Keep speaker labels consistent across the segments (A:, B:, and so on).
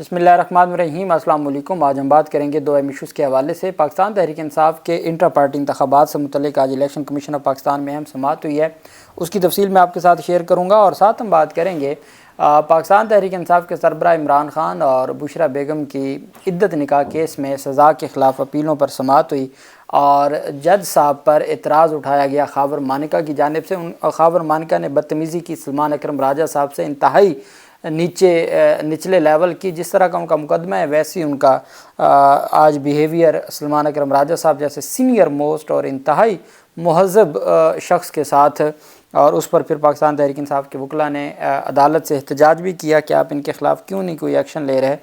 A: بسم اللہ الرحمن الرحیم۔ السلام علیکم۔ آج ہم بات کریں گے دو اہم ایشوز کے حوالے سے۔ پاکستان تحریک انصاف کے انٹرا پارٹی انتخابات سے متعلق آج الیکشن کمیشن آف پاکستان میں اہم سماعت ہوئی ہے، اس کی تفصیل میں آپ کے ساتھ شیئر کروں گا، اور ساتھ ہم بات کریں گے پاکستان تحریک انصاف کے سربراہ عمران خان اور بشرا بیگم کی عدت نکاح کیس میں سزا کے خلاف اپیلوں پر سماعت ہوئی، اور جج صاحب پر اعتراض اٹھایا گیا خاور مانیکا کی جانب سے۔ خاور مانیکا نے بدتمیزی کی سلمان اکرم راجہ صاحب سے، انتہائی نچلے لیول کی، جس طرح کا ان کا مقدمہ ہے ویسی ان کا آج بیہیویئر سلمان اکرم راجہ صاحب جیسے سینئر موسٹ اور انتہائی مہذب شخص کے ساتھ، اور اس پر پھر پاکستان تحریک انصاف کے وکلاء نے عدالت سے احتجاج بھی کیا کہ آپ ان کے خلاف کیوں نہیں کوئی ایکشن لے رہے۔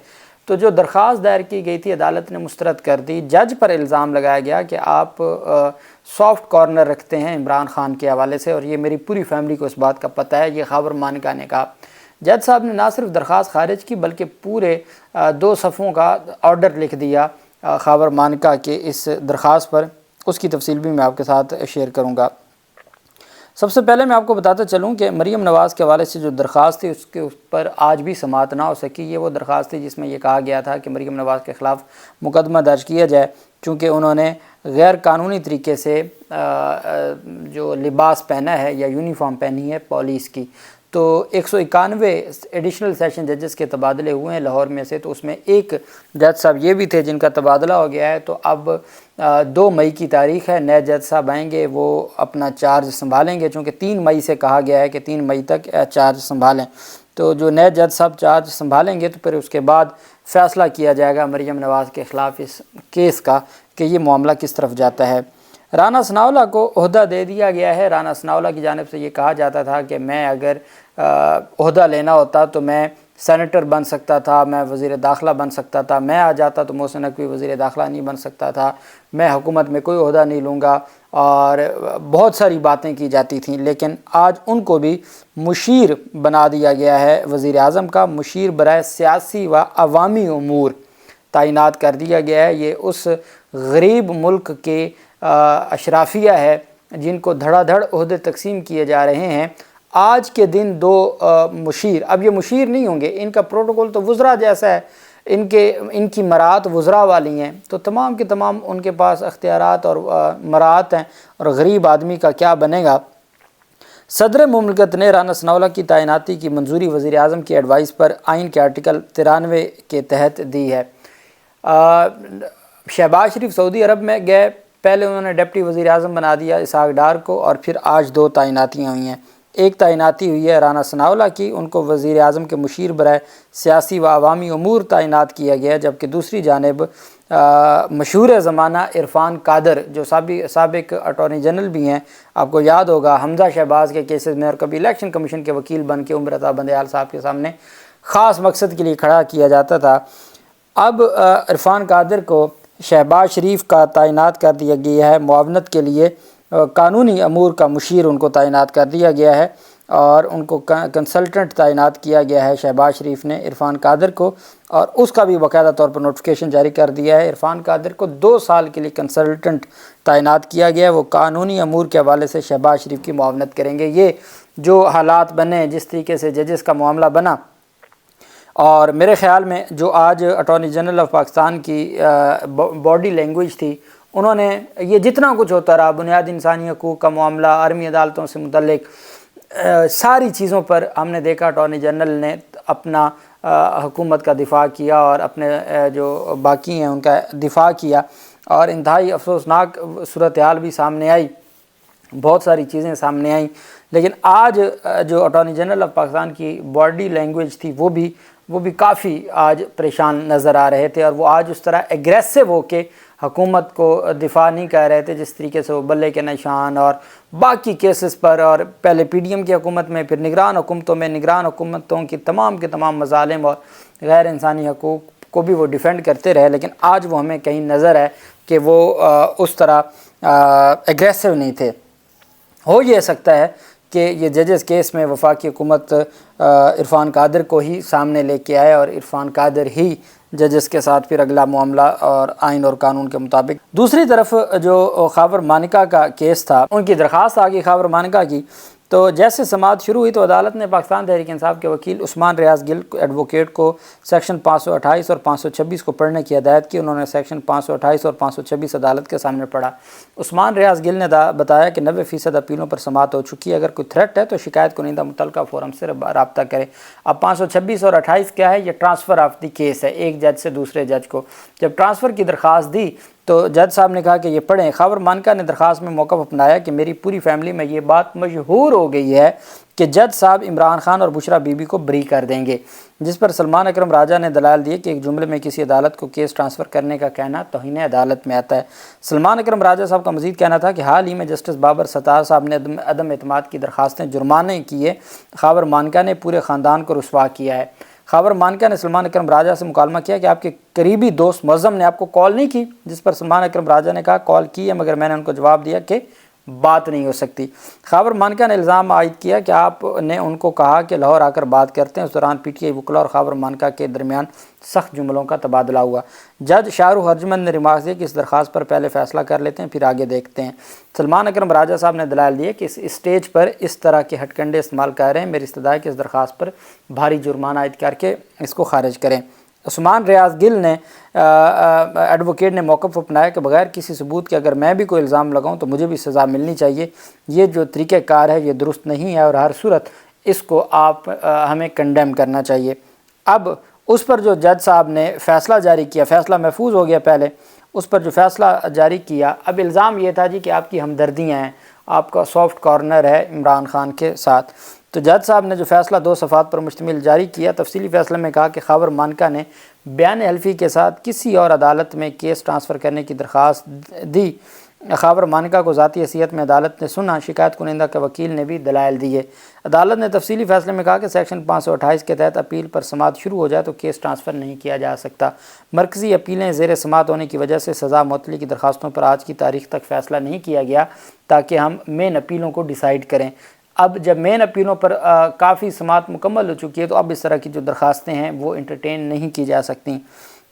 A: تو جو درخواست دائر کی گئی تھی عدالت نے مسترد کر دی۔ جج پر الزام لگایا گیا کہ آپ سافٹ کارنر رکھتے ہیں عمران خان کے حوالے سے، اور یہ میری پوری فیملی کو اس بات کا پتہ ہے، یہ خاور مانیکا نے کہا۔ جج صاحب نے نہ صرف درخواست خارج کی بلکہ پورے 2 صفحوں کا آرڈر لکھ دیا خاور مانیکا کے اس درخواست پر، اس کی تفصیل بھی میں آپ کے ساتھ شیئر کروں گا۔ سب سے پہلے میں آپ کو بتاتا چلوں کہ مریم نواز کے حوالے سے جو درخواست تھی اس کے اوپر آج بھی سماعت نہ ہو سکی۔ یہ وہ درخواست تھی جس میں یہ کہا گیا تھا کہ مریم نواز کے خلاف مقدمہ درج کیا جائے، چونکہ انہوں نے غیر قانونی طریقے سے جو لباس پہنا ہے یا یونیفارم پہنی ہے پولیس کی۔ تو 191 ایڈیشنل سیشن ججز کے تبادلے ہوئے ہیں لاہور میں سے، تو اس میں ایک جج صاحب یہ بھی تھے جن کا تبادلہ ہو گیا ہے۔ تو اب 2 مئی کی تاریخ ہے، نئے جج صاحب آئیں گے، وہ اپنا چارج سنبھالیں گے، چونکہ 3 مئی سے کہا گیا ہے کہ 3 مئی تک چارج سنبھالیں۔ تو جو نئے جج صاحب چارج سنبھالیں گے تو پھر اس کے بعد فیصلہ کیا جائے گا مریم نواز کے خلاف اس کیس کا کہ یہ معاملہ کس طرف جاتا ہے۔ رانا ثناءاللہ کو عہدہ دے دیا گیا ہے۔ رانا ثناءاللہ کی جانب سے یہ کہا جاتا تھا کہ میں اگر عہدہ لینا ہوتا تو میں سینیٹر بن سکتا تھا، میں وزیر داخلہ بن سکتا تھا، میں آ جاتا تو محسن نقوی وزیر داخلہ نہیں بن سکتا تھا، میں حکومت میں کوئی عہدہ نہیں لوں گا، اور بہت ساری باتیں کی جاتی تھیں۔ لیکن آج ان کو بھی مشیر بنا دیا گیا ہے، وزیر اعظم کا مشیر برائے سیاسی و عوامی امور تعینات کر دیا گیا ہے۔ یہ اس غریب ملک کے اشرافیہ ہے جن کو دھڑا دھڑ عہدے تقسیم کیے جا رہے ہیں۔ آج کے دن 2 مشیر، اب یہ مشیر نہیں ہوں گے، ان کا پروٹوکول تو وزراء جیسا ہے، ان کی مراعات وزراء والی ہیں، تو تمام کے تمام ان کے پاس اختیارات اور مراعات ہیں، اور غریب آدمی کا کیا بنے گا۔ صدر مملکت نے رانا ثناءاللہ کی تعیناتی کی منظوری وزیر اعظم کی ایڈوائس پر آئین کے آرٹیکل 93 کے تحت دی ہے۔ شہباز شریف سعودی عرب میں گئے، پہلے انہوں نے ڈپٹی وزیر اعظم بنا دیا اسحاق ڈار کو، اور پھر آج 2 تعیناتیاں ہوئی ہیں۔ ایک تعیناتی ہوئی ہے رانا ثناءاللہ کی، ان کو وزیر اعظم کے مشیر برائے سیاسی و عوامی امور تعینات کیا گیا، جبکہ دوسری جانب مشہور زمانہ عرفان قادر جو سابق اٹارنی جنرل بھی ہیں، آپ کو یاد ہوگا حمزہ شہباز کے کیسز میں، اور کبھی الیکشن کمیشن کے وکیل بن کے عمر عطا بندیال صاحب کے سامنے خاص مقصد کے لیے کھڑا کیا جاتا تھا۔ اب عرفان قادر کو شہباز شریف کا تعینات کر دیا گیا ہے، معاونت کے لیے قانونی امور کا مشیر ان کو تعینات کر دیا گیا ہے، اور ان کو کنسلٹنٹ تعینات کیا گیا ہے شہباز شریف نے عرفان قادر کو، اور اس کا بھی باقاعدہ طور پر نوٹیفیکیشن جاری کر دیا ہے۔ عرفان قادر کو 2 سال کے لیے کنسلٹنٹ تعینات کیا گیا ہے، وہ قانونی امور کے حوالے سے شہباز شریف کی معاونت کریں گے۔ یہ جو حالات بنے، جس طریقے سے ججز کا معاملہ بنا، اور میرے خیال میں جو آج اٹارنی جنرل آف پاکستان کی باڈی لینگویج تھی، انہوں نے یہ جتنا کچھ ہوتا رہا، بنیادی انسانی حقوق کا معاملہ، عالمی عدالتوں سے متعلق ساری چیزوں پر ہم نے دیکھا اٹارنی جنرل نے اپنا حکومت کا دفاع کیا، اور اپنے جو باقی ہیں ان کا دفاع کیا، اور انتہائی افسوسناک صورتحال بھی سامنے آئی، بہت ساری چیزیں سامنے آئیں۔ لیکن آج جو اٹارنی جنرل آف پاکستان کی باڈی لینگویج تھی وہ بھی کافی آج پریشان نظر آ رہے تھے، اور وہ آج اس طرح ایگریسو ہو کے حکومت کو دفاع نہیں کر رہے تھے جس طریقے سے وہ بلے کے نشان اور باقی کیسز پر، اور پہلے پی ڈی ایم کی حکومت میں، پھر نگران حکومتوں کی تمام کے تمام مظالم اور غیر انسانی حقوق کو بھی وہ ڈیفینڈ کرتے رہے۔ لیکن آج وہ ہمیں کہیں نظر ہے کہ وہ اس طرح ایگریسو نہیں تھے۔ ہو یہ سکتا ہے کہ یہ ججز کیس میں وفاقی حکومت عرفان قادر کو ہی سامنے لے کے آئے، اور عرفان قادر ہی ججز کے ساتھ پھر اگلا معاملہ اور آئین اور قانون کے مطابق۔ دوسری طرف جو خاور مانیکا کا کیس تھا، ان کی درخواست آ گئی خاور مانیکا کی تو جیسے سماعت شروع ہوئی تو عدالت نے پاکستان تحریک انصاف کے وکیل عثمان ریاض گل ایڈوکیٹ کو سیکشن 528 اور 526 کو پڑھنے کی ہدایت کی۔ انہوں نے سیکشن 528 اور 526 عدالت کے سامنے پڑھا۔ عثمان ریاض گل نے بتایا کہ 90% اپیلوں پر سماعت ہو چکی ہے، اگر کوئی تھریٹ ہے تو شکایت کنندہ متعلقہ فورم سے رابطہ کرے۔ اب 526 اور 28 کیا ہے؟ یہ ٹرانسفر آف دی کیس ہے، ایک جج سے دوسرے جج کو۔ جب ٹرانسفر کی درخواست دی تو جج صاحب نے کہا کہ یہ پڑھیں۔ خاور مانکا نے درخواست میں موقف اپنایا کہ میری پوری فیملی میں یہ بات مشہور ہو گئی ہے کہ جج صاحب عمران خان اور بشرا بی بی کو بری کر دیں گے، جس پر سلمان اکرم راجہ نے دلائل دیے کہ ایک جملے میں کسی عدالت کو کیس ٹرانسفر کرنے کا کہنا توہین عدالت میں آتا ہے۔ سلمان اکرم راجہ صاحب کا مزید کہنا تھا کہ حال ہی میں جسٹس بابر ستار صاحب نے عدم اعتماد کی درخواستیں جرمانے کیے، خاور مانکا نے پورے خاندان کو رسوا کیا ہے۔ خاور مانکا نے سلمان اکرم راجہ سے مکالمہ کیا کہ آپ کے قریبی دوست معظم نے آپ کو کال نہیں کی، جس پر سلمان اکرم راجہ نے کہا کال کی ہے مگر میں نے ان کو جواب دیا کہ بات نہیں ہو سکتی۔ خاور مانکا نے الزام عائد کیا کہ آپ نے ان کو کہا کہ لاہور آ کر بات کرتے ہیں۔ اس دوران پی ٹی آئی وکلا اور خاور مانکا کے درمیان سخت جملوں کا تبادلہ ہوا۔ جج شاہ رخ ارجمند نے ریمارکس دیے کہ اس درخواست پر پہلے فیصلہ کر لیتے ہیں پھر آگے دیکھتے ہیں۔ سلمان اکرم راجہ صاحب نے دلائل دیے کہ اس اسٹیج پر اس طرح کے ہٹ کنڈے استعمال کر رہے ہیں، میری استدعا ہے کہ اس درخواست پر بھاری جرمانہ عائد کر کے اس کو خارج کریں۔ عثمان ریاض گل نے ایڈوکیٹ نے موقف اپنایا کہ بغیر کسی ثبوت کے اگر میں بھی کوئی الزام لگاؤں تو مجھے بھی سزا ملنی چاہیے، یہ جو طریقہ کار ہے یہ درست نہیں ہے اور ہر صورت اس کو ہمیں کنڈیم کرنا چاہیے۔ اب اس پر جو جج صاحب نے فیصلہ جاری کیا، فیصلہ محفوظ ہو گیا پہلے، اس پر جو فیصلہ جاری کیا، اب الزام یہ تھا جی کہ آپ کی ہمدردیاں ہیں، آپ کا سافٹ کارنر ہے عمران خان کے ساتھ۔ تو جج صاحب نے جو فیصلہ 2 صفحات پر مشتمل جاری کیا، تفصیلی فیصلے میں کہا کہ خاور مانکا نے بیان حلفی کے ساتھ کسی اور عدالت میں کیس ٹرانسفر کرنے کی درخواست دی۔ خاور مانکا کو ذاتی حیثیت میں عدالت نے سنا، شکایت کنندہ کے وکیل نے بھی دلائل دیے۔ عدالت نے تفصیلی فیصلے میں کہا کہ سیکشن 528 کے تحت اپیل پر سماعت شروع ہو جائے تو کیس ٹرانسفر نہیں کیا جا سکتا۔ مرکزی اپیلیں زیر سماعت ہونے کی وجہ سے سزا معطلی کی درخواستوں پر آج کی تاریخ تک فیصلہ نہیں کیا گیا تاکہ ہم مین اپیلوں کو ڈیسائیڈ کریں۔ اب جب مین اپیلوں پر کافی سماعت مکمل ہو چکی ہے تو اب اس طرح کی جو درخواستیں ہیں وہ انٹرٹین نہیں کی جا سکتی۔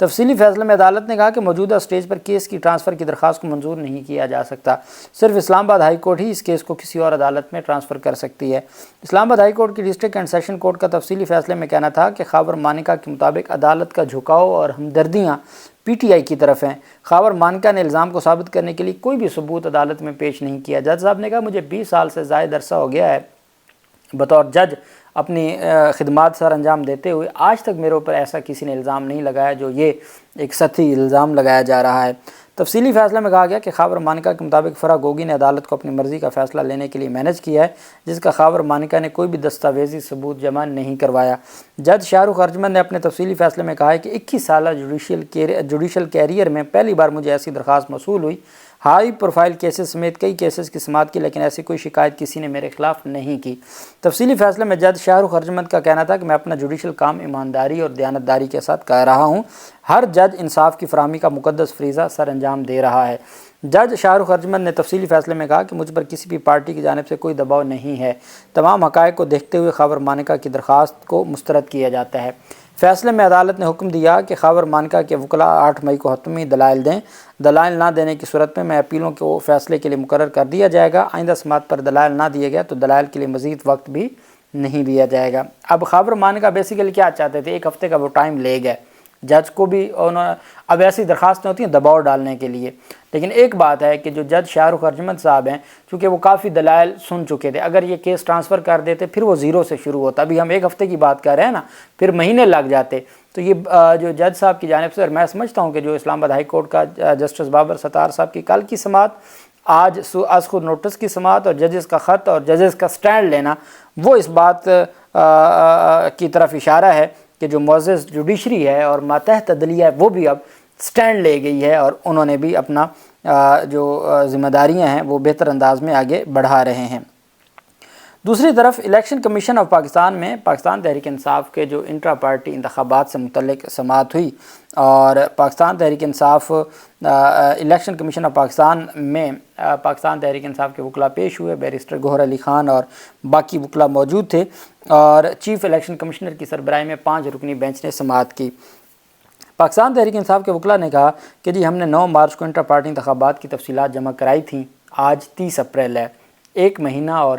A: تفصیلی فیصلے میں عدالت نے کہا کہ موجودہ سٹیج پر کیس کی ٹرانسفر کی درخواست کو منظور نہیں کیا جا سکتا، صرف اسلام آباد ہائی کورٹ ہی اس کیس کو کسی اور عدالت میں ٹرانسفر کر سکتی ہے۔ اسلام آباد ہائی کورٹ کی ڈسٹرکٹ اینڈ سیشن کورٹ کا تفصیلی فیصلے میں کہنا تھا کہ خاور مانکا کے مطابق عدالت کا جھکاؤ اور ہمدردیاں پی ٹی آئی کی طرف ہیں۔ خاور مانکا نے الزام کو ثابت کرنے کے لیے کوئی بھی ثبوت عدالت میں پیش نہیں کیا۔ جج صاحب نے کہا مجھے 20 سال سے زائد عرصہ ہو گیا ہے بطور جج اپنی خدمات سر انجام دیتے ہوئے، آج تک میرے اوپر ایسا کسی نے الزام نہیں لگایا جو یہ ایک سطحی الزام لگایا جا رہا ہے۔ تفصیلی فیصلے میں کہا گیا کہ خاور مانکا کے مطابق فرح گوگی نے عدالت کو اپنی مرضی کا فیصلہ لینے کے لیے مینج کیا ہے، جس کا خاور مانکا نے کوئی بھی دستاویزی ثبوت جمع نہیں کروایا۔ جج شاہ رخ ارجمند نے اپنے تفصیلی فیصلے میں کہا ہے کہ 21 سالہ جوڈیشل کیریئر میں پہلی بار مجھے ایسی درخواست موصول ہوئی، ہائی پروفائل کیسز سمیت کئی کیسز کی سماعت کی، لیکن ایسی کوئی شکایت کسی نے میرے خلاف نہیں کی۔ تفصیلی فیصلے میں جج شاہ رخ ارجمند کا کہنا تھا کہ میں اپنا جوڈیشل کام ایمانداری اور دیانتداری کے ساتھ کر رہا ہوں، ہر جج انصاف کی فراہمی کا مقدس فریضہ سر انجام دے رہا ہے۔ جج شاہ رخ ارجمند نے تفصیلی فیصلے میں کہا کہ مجھ پر کسی بھی پارٹی کی جانب سے کوئی دباؤ نہیں ہے، تمام حقائق کو دیکھتے ہوئے خاور مانکا کی درخواست کو مسترد کیا جاتا ہے۔ فیصلے میں عدالت نے حکم دیا کہ خاور مانکا کے وکلاء 8 مئی کو حتمی دلائل دیں، دلائل نہ دینے کی صورت میں اپیلوں کو فیصلے کے لیے مقرر کر دیا جائے گا، آئندہ سماعت پر دلائل نہ دیے گئے تو دلائل کے لیے مزید وقت بھی نہیں دیا جائے گا۔ اب خاور مانکا بیسیکلی کیا چاہتے تھے، 1 ہفتے کا وہ ٹائم لے گئے، جج کو بھی اب ایسی درخواستیں ہوتی ہیں دباؤ ڈالنے کے لیے، لیکن ایک بات ہے کہ جو جج شاہ رخ ارجمند صاحب ہیں چونکہ وہ کافی دلائل سن چکے تھے، اگر یہ کیس ٹرانسفر کر دیتے پھر وہ زیرو سے شروع ہوتا، ابھی ہم 1 ہفتے کی بات کر رہے ہیں نا، پھر مہینے لگ جاتے، تو یہ جو جج صاحب کی جانب سے، اور میں سمجھتا ہوں کہ جو اسلام آباد ہائی کورٹ کا جسٹس بابر ستار صاحب کی کل کی سماعت، آج از خود نوٹس کی سماعت اور ججز کا خط اور ججز کا سٹینڈ لینا، وہ اس بات کی طرف اشارہ ہے کہ جو معزز جوڈیشری ہے اور ماتحت عدلیہ ہے وہ بھی اب سٹینڈ لے گئی ہے اور انہوں نے بھی اپنا جو ذمہ داریاں ہیں وہ بہتر انداز میں آگے بڑھا رہے ہیں۔ دوسری طرف الیکشن کمیشن آف پاکستان میں پاکستان تحریک انصاف کے جو انٹرا پارٹی انتخابات سے متعلق سماعت ہوئی اور Pakistan Tehreek Insaf election commission of Pakistan میں پاکستان تحریک انصاف کے وکلاء پیش ہوئے، بیرسٹر گوہر علی خان اور باقی وکلاء موجود تھے اور چیف الیکشن کمشنر کی سربراہی میں 5 رکنی بینچ نے سماعت کی۔ پاکستان تحریک انصاف کے وکلاء نے کہا کہ جی ہم نے 9 مارچ کو انٹر پارٹی انتخابات کی تفصیلات جمع کرائی تھیں، آج 30 اپریل ہے، 1 مہینہ اور